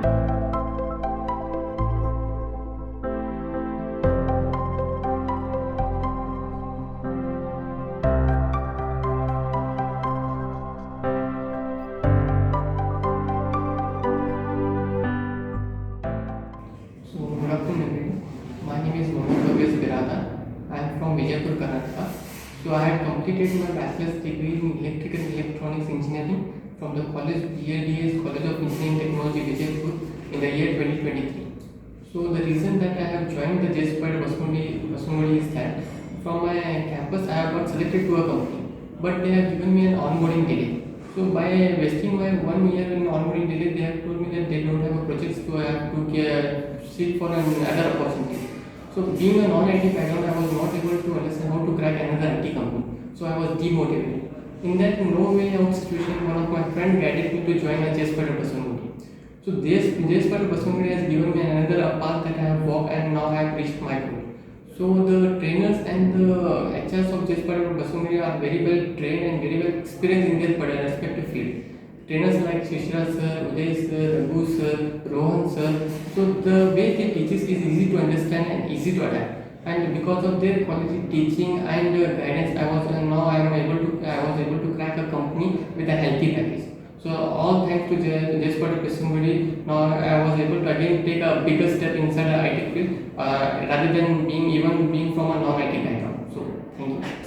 So, good afternoon, everyone. My name is Mohammed Parvez Biradar. I am from Vijaypur, Karnataka. So, I had completed my bachelor's degree in electrical and electronics engineering from the college BLDS College of Engineering Technology, Vijaypur, in the year 2023. So, the reason that I have joined the Jspiders Basavanagudi is that from my campus I have got selected to a company, but they have given me an onboarding delay. So by wasting my 1 year in onboarding delay, they have told me that they don't have a project, so I have to seek for another opportunity. So being a non-IT background, I was not able to understand how to crack another IT company. So I was demotivated. In that no way out situation, one of my friends guided me to join a Jspiders Basavanagudi. So this Jspiders Basavanagudi has given me another path that I have walked, and now I have reached my goal. So the trainers and the HRs of Jspiders Basavanagudi are very well trained and very well experienced in their respective field. Trainers like Shishra sir, Uday sir, Raghu sir, Rohan sir. So the way they teach is easy to understand and easy to adapt. And because of their quality teaching and guidance, I was able to crack a company with a healthy package. So all thanks to Jspiders Basavanagudi, now I was able to again take a bigger step inside the IT field rather than being from a non-IT background. So thank you.